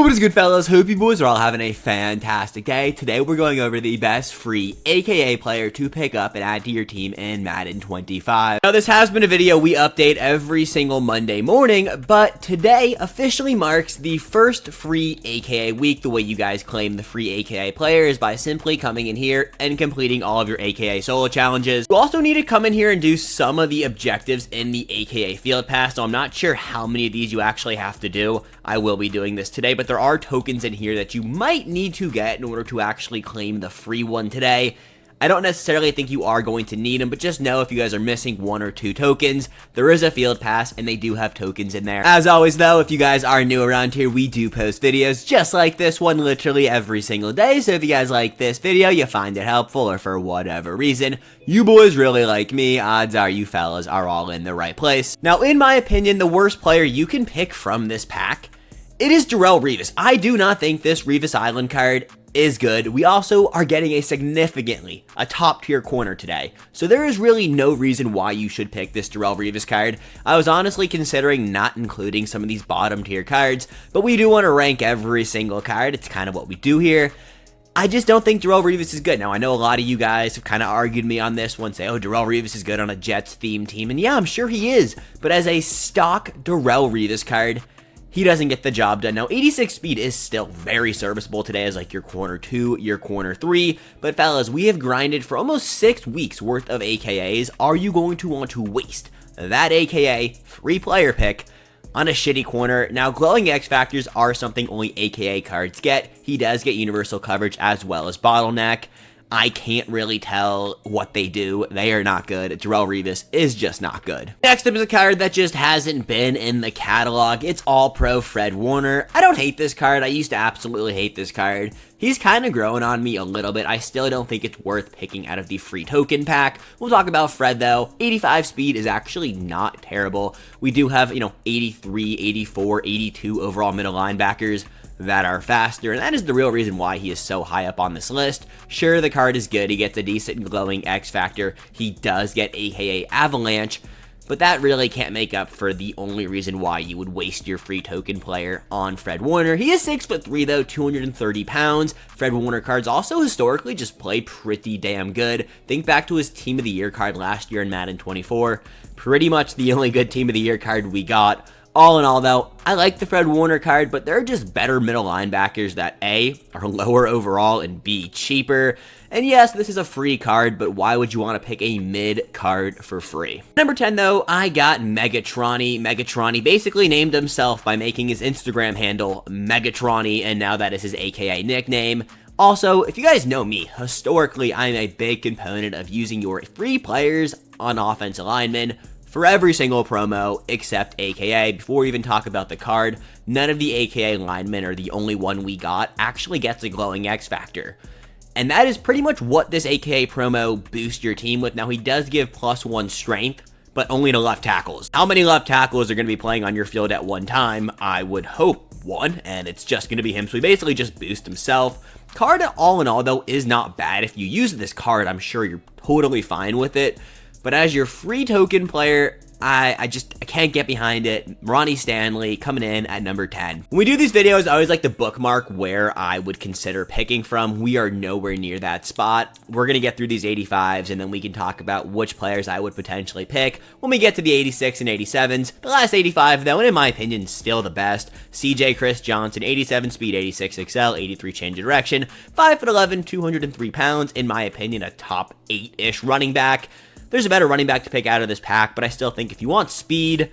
What is good, fellas? Hope you boys are all having a fantastic day. Today we're going over the best free AKA player to pick up and add to your team in Madden 25. Now, this has been a video we update every single Monday morning, but today officially marks the first free AKA week. The way you guys claim the free AKA player is by simply coming in here and completing all of your AKA solo challenges. You also need to come in here and do some of the objectives in the AKA field pass. So I'm not sure how many of these you actually have to do. I will be doing this today, but there are tokens in here that you might need to get in order to actually claim the free one today. I don't necessarily think you are going to need them, but just know if you guys are missing one or two tokens, there is a field pass and they do have tokens in there. As always though, if you guys are new around here, we do post videos just like this one literally every single day. So if you guys like this video, you find it helpful, or for whatever reason, you boys really like me, odds are you fellas are all in the right place. Now, in my opinion, the worst player you can pick from this pack, it is Darrelle Revis. I do not think this Revis Island card is good. We also are getting a top tier corner today. So there is really no reason why you should pick this Darrelle Revis card. I was honestly considering not including some of these bottom tier cards, but we do want to rank every single card. It's kind of what we do here. I just don't think Darrelle Revis is good. Now, I know a lot of you guys have kind of argued me on this one, say, oh, Darrelle Revis is good on a Jets-themed team, and yeah, I'm sure he is, but as a stock Darrelle Revis card, he doesn't get the job done. Now, 86 speed is still very serviceable today as like your corner 2, your corner 3. But fellas, we have grinded for almost 6 weeks worth of AKAs. Are you going to want to waste that AKA free player pick on a shitty corner? Now, glowing X factors are something only AKA cards get. He does get universal coverage as well as bottleneck. I can't really tell what they do. They are not good. Darrelle Revis is just not good. Next up is a card that just hasn't been in the catalog. It's All-Pro Fred Warner. I don't hate this card. I used to absolutely hate this card. He's kind of growing on me a little bit. I still don't think it's worth picking out of the free token pack. We'll talk about Fred though. 85 speed is actually not terrible. We do have, 83, 84, 82 overall middle linebackers that are faster, and that is the real reason why he is so high up on this list. Sure, the card is good. He gets a decent glowing X factor. He does get AKA Avalanche, but that really can't make up for the only reason why you would waste your free token player on Fred Warner. He is 6'3" though, 230 pounds. Fred Warner cards also historically just play pretty damn good. Think back to his Team of the Year card last year in Madden 24. Pretty much the only good Team of the Year card we got. All in all, though, I like the Fred Warner card, but there are just better middle linebackers that A, are lower overall, and B, cheaper. And yes, this is a free card, but why would you want to pick a mid card for free? Number 10, though, I got Megatronny. Megatronny basically named himself by making his Instagram handle Megatronny, and now that is his AKA nickname. Also, if you guys know me, historically, I'm a big component of using your free players on offensive linemen for every single promo except AKA. Before we even talk about the card, none of the AKA linemen, or the only one we got, actually gets a glowing X factor. And that is pretty much what this AKA promo boosts your team with. Now, he does give +1 strength, but only to left tackles. How many left tackles are going to be playing on your field at one time? I would hope one, and it's just going to be him. So he basically just boosts himself. Card, all in all, though, is not bad. If you use this card, I'm sure you're totally fine with it. But as your free token player, I can't get behind it. Ronnie Stanley coming in at number 10. When we do these videos, I always like to bookmark where I would consider picking from. We are nowhere near that spot. We're going to get through these 85s, and then we can talk about which players I would potentially pick when we get to the 86 and 87s. The last 85, though, and in my opinion, still the best. CJ Chris Johnson, 87 speed, 86 XL, 83 change of direction, 5'11", 203 pounds. In my opinion, a top 8-ish running back. There's a better running back to pick out of this pack, but I still think if you want speed,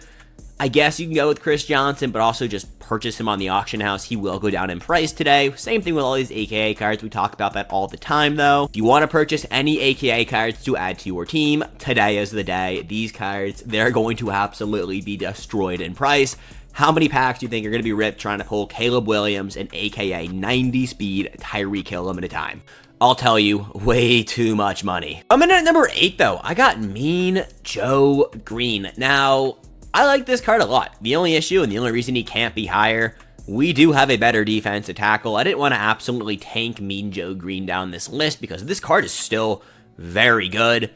I guess you can go with Chris Johnson, but also just purchase him on the auction house. He will go down in price today. Same thing with all these AKA cards. We talk about that all the time, though. If you want to purchase any AKA cards to add to your team, today is the day. These cards, they're going to absolutely be destroyed in price. How many packs do you think are going to be ripped trying to pull Caleb Williams and AKA 90 speed Tyreek Hill at a time? I'll tell you, way too much money. Coming in at number 8, though, I got Mean Joe Green. Now, I like this card a lot. The only issue and the only reason he can't be higher, we do have a better defensive tackle. I didn't want to absolutely tank Mean Joe Green down this list because this card is still very good.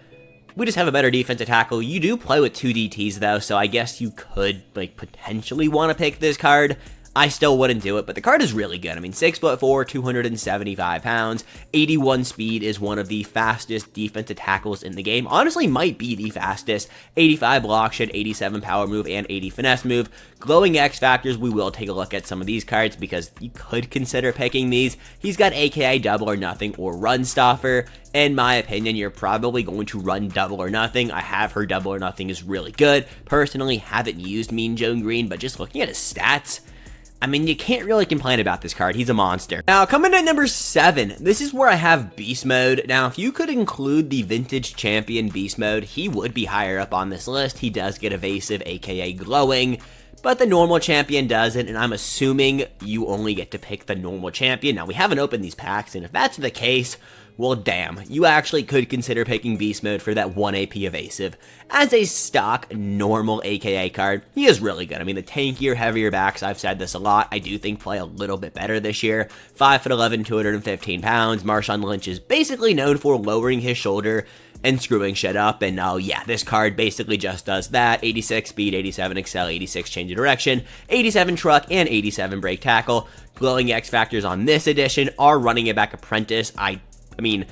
We just have a better defensive tackle. You do play with 2 DTs, though, so I guess you could, potentially want to pick this card. I still wouldn't do it, but the card is really good. I mean, 6'4", 275 pounds, 81 speed, is one of the fastest defensive tackles in the game. Honestly, might be the fastest. 85 block shed, 87 power move, and 80 finesse move. Glowing X factors, we will take a look at some of these cards because you could consider picking these. He's got AKA double or nothing or run stopper. In my opinion, you're probably going to run double or nothing. I have heard double or nothing is really good. Personally, haven't used Mean Joe Green, but just looking at his stats, I mean, you can't really complain about this card. He's a monster. Now, coming in at number 7, this is where I have Beast Mode. Now, if you could include the Vintage Champion Beast Mode, he would be higher up on this list. He does get Evasive, aka Glowing, but the normal champion doesn't, and I'm assuming you only get to pick the normal champion. Now, we haven't opened these packs, and if that's the case, well, damn, you actually could consider picking Beast Mode for that 1 AP Evasive. As a stock, normal AKA card, he is really good. I mean, the tankier, heavier backs, I've said this a lot, I do think play a little bit better this year. 5'11", 215 pounds, Marshawn Lynch is basically known for lowering his shoulder and screwing shit up, and oh yeah, this card basically just does that. 86 speed, 87 excel, 86 change of direction, 87 truck, and 87 break tackle. Glowing X factors on this edition are running it back apprentice. I mean,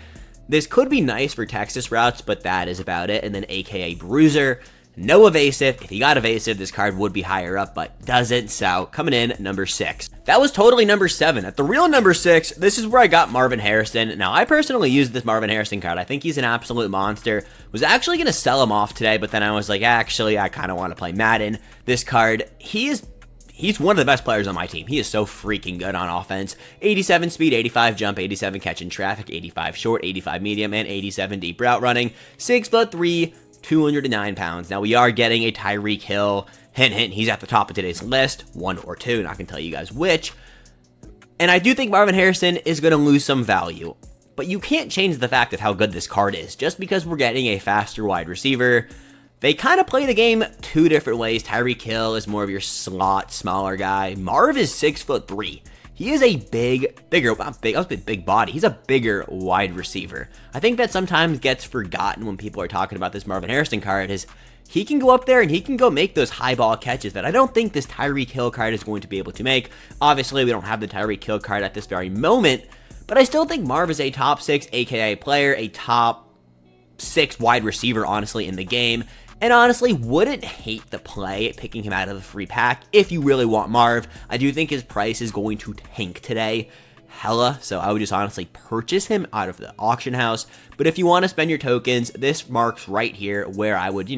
this could be nice for Texas routes, but that is about it. And then AKA Bruiser, no evasive. If he got evasive, this card would be higher up, but doesn't. So coming in number 6. That was totally number 7. At the real number 6, this is where I got Marvin Harrison. Now, I personally used this Marvin Harrison card. I think he's an absolute monster. Was actually going to sell him off today, but then I was like, actually, I kind of want to play Madden. This card, He's one of the best players on my team. He is so freaking good on offense. 87 speed, 85 jump, 87 catch in traffic, 85 short, 85 medium, and 87 deep route running. 6'3", 209 pounds. Now, we are getting a Tyreek Hill. Hint, hint, he's at the top of today's list. 1 or 2, and I can tell you guys which. And I do think Marvin Harrison is going to lose some value. But you can't change the fact of how good this card is. Just because we're getting a faster wide receiver, they kind of play the game 2 different ways. Tyreek Hill is more of your slot, smaller guy. Marv is 6'3". He is a big body. He's a bigger wide receiver. I think that sometimes gets forgotten when people are talking about this Marvin Harrison card is he can go up there and he can go make those high ball catches that I don't think this Tyreek Hill card is going to be able to make. Obviously, we don't have the Tyreek Hill card at this very moment, but I still think Marv is a top 6 AKA player, a top 6 wide receiver, honestly, in the game. And honestly, wouldn't hate the play picking him out of the free pack if you really want Marv. I do think his price is going to tank today. Hella, so I would just honestly purchase him out of the auction house. But if you want to spend your tokens, this marks right here where I would,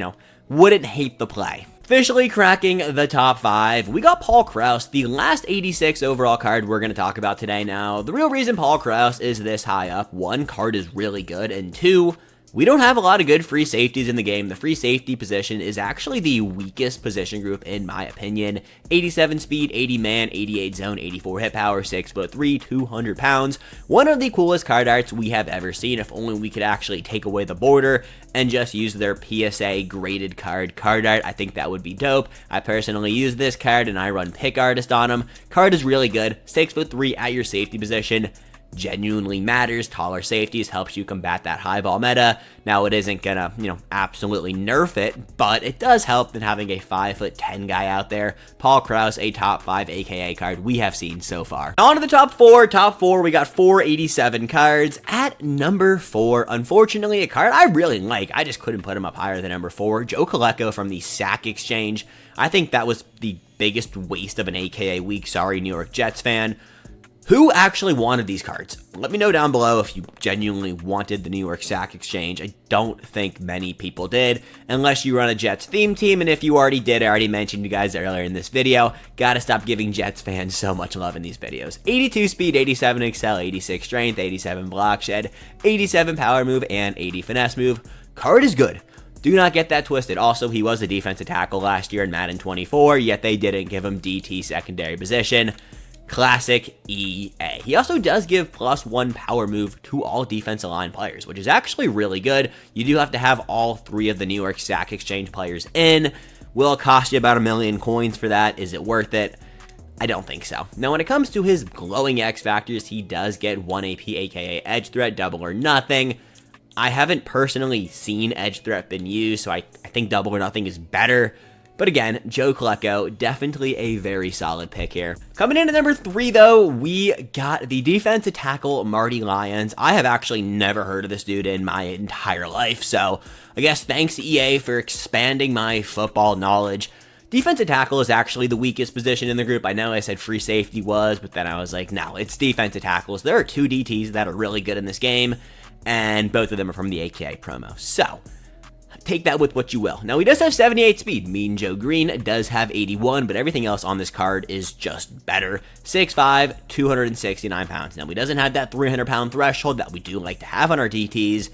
wouldn't hate the play. Officially cracking the top 5, we got Paul Krause, the last 86 overall card we're going to talk about today. Now, the real reason Paul Krause is this high up, 1, card is really good, and 2, we don't have a lot of good free safeties in the game. The free safety position is actually the weakest position group in my opinion. 87 speed, 80 man, 88 zone, 84 hit power, 6'3", 200 pounds. One of the coolest card arts we have ever seen. If only we could actually take away the border and just use their PSA graded card art. I think that would be dope. I personally use this card and I run pick artist on him. Card is really good. 6'3" at your safety position. Genuinely matters. Taller safeties helps you combat that high ball meta. Now, it isn't gonna, absolutely nerf it, but it does help than having a 5'10" guy out there. Paul Krause, a top 5 AKA card we have seen so far. On to the top 4. Top 4, we got 487 cards. At number 4, unfortunately, a card I really like. I just couldn't put him up higher than number 4. Joe Colecco from the Sack Exchange. I think that was the biggest waste of an AKA week. Sorry, New York Jets fan. Who actually wanted these cards? Let me know down below if you genuinely wanted the New York Sack Exchange. I don't think many people did, unless you run a Jets theme team, and if you already did, I already mentioned you guys earlier in this video. Gotta stop giving Jets fans so much love in these videos. 82 speed, 87 excel, 86 strength, 87 block shed, 87 power move, and 80 finesse move. Card is good. Do not get that twisted. Also, he was a defensive tackle last year in Madden 24, yet they didn't give him DT secondary position. Classic EA. He also does give +1 power move to all defensive line players, which is actually really good. You do have to have all 3 of the New York Sack Exchange players in. Will it cost you about 1 million coins for that? Is it worth it? I don't think so. Now, when it comes to his glowing X factors, he does get 1 AP, aka Edge Threat, double or nothing. I haven't personally seen Edge Threat been used, so I think double or nothing is better. But again, Joe Klecko, definitely a very solid pick here. Coming in at number 3, though, we got the defensive tackle, Marty Lyons. I have actually never heard of this dude in my entire life, so I guess thanks to EA for expanding my football knowledge. Defensive tackle is actually the weakest position in the group. I know I said free safety was, but then I was like, no, it's defensive tackles. There are 2 DTs that are really good in this game, and both of them are from the AKA promo. So take that with what you will. Now, he does have 78 speed. Mean Joe Green does have 81, but everything else on this card is just better. 6'5", 269 pounds. Now, he doesn't have that 300-pound threshold that we do like to have on our DTs,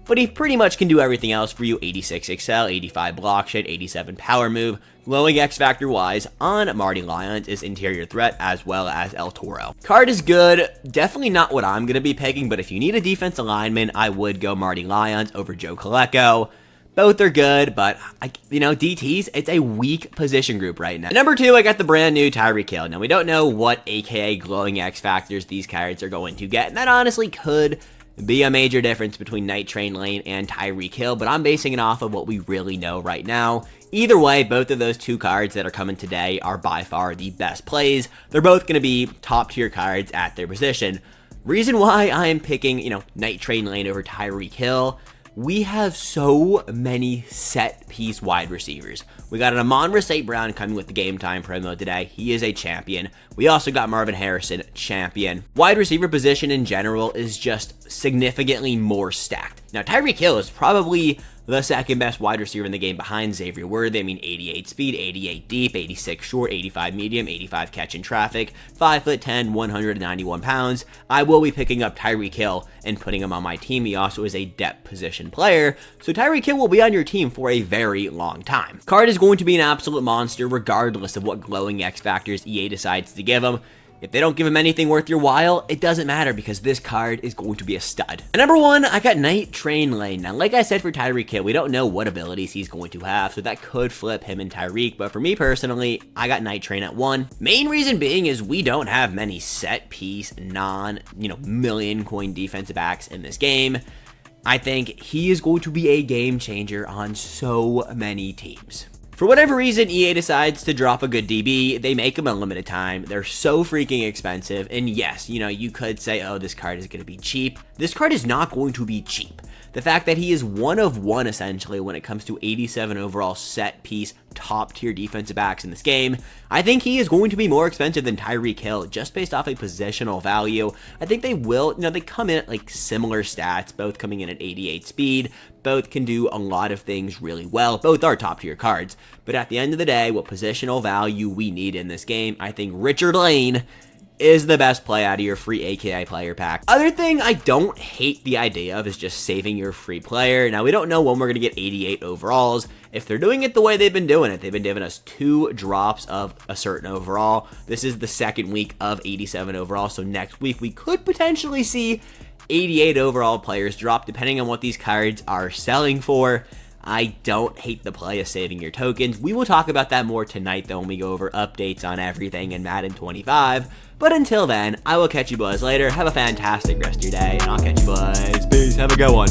but he pretty much can do everything else for you. 86 excel, 85 block shed, 87 power move. Glowing X Factor wise on Marty Lyons is interior threat as well as El Toro. Card is good. Definitely not what I'm going to be picking, but if you need a defensive lineman, I would go Marty Lyons over Joe Klecko. Both are good, but, DTs, it's a weak position group right now. Number 2, I got the brand new Tyreek Hill. Now, we don't know what AKA glowing X factors these cards are going to get, and that honestly could be a major difference between Night Train Lane and Tyreek Hill, but I'm basing it off of what we really know right now. Either way, both of those 2 cards that are coming today are by far the best plays. They're both going to be top-tier cards at their position. Reason why I am picking, Night Train Lane over Tyreek Hill, we have so many set-piece wide receivers. We got an Amon-Ra St. Brown coming with the Game Time promo today. He is a champion. We also got Marvin Harrison, champion. Wide receiver position in general is just significantly more stacked. Now, Tyreek Hill is probably the second best wide receiver in the game behind Xavier Worthy. 88 speed, 88 deep, 86 short, 85 medium, 85 catch in traffic, 5'10", 191 pounds. I will be picking up Tyreek Hill and putting him on my team. He also is a depth position player, so Tyreek Hill will be on your team for a very long time. Card is going to be an absolute monster regardless of what glowing X factors EA decides to give him. If they don't give him anything worth your while, it doesn't matter because this card is going to be a stud. At number 1, I got Night Train Lane. Now, like I said for Tyreek Hill, we don't know what abilities he's going to have, so that could flip him and Tyreek, but for me personally, I got Night Train at 1. Main reason being is we don't have many set-piece, million coin defensive backs in this game. I think he is going to be a game changer on so many teams. For whatever reason, EA decides to drop a good DB. They make them a limited time. They're so freaking expensive. And yes, you could say, oh, this card is going to be cheap. This card is not going to be cheap. The fact that he is 1 of 1 essentially when it comes to 87 overall set piece top tier defensive backs in this game, I think he is going to be more expensive than Tyreek Hill just based off a positional value. I think they will, they come in at like similar stats, both coming in at 88 speed, both can do a lot of things really well, both are top tier cards, but at the end of the day, what positional value we need in this game, I think Richard Lane is the best play out of your free AKA player pack. Other thing I don't hate the idea of is just saving your free player. Now, we don't know when we're going to get 88 overalls. If they're doing it the way they've been doing it, they've been giving us 2 drops of a certain overall. This is the second week of 87 overall, so next week we could potentially see 88 overall players drop depending on what these cards are selling for. I don't hate the play of saving your tokens. We will talk about that more tonight, though, when we go over updates on everything in Madden 25. But until then, I will catch you boys later. Have a fantastic rest of your day, and I'll catch you boys. Peace. Have a good one.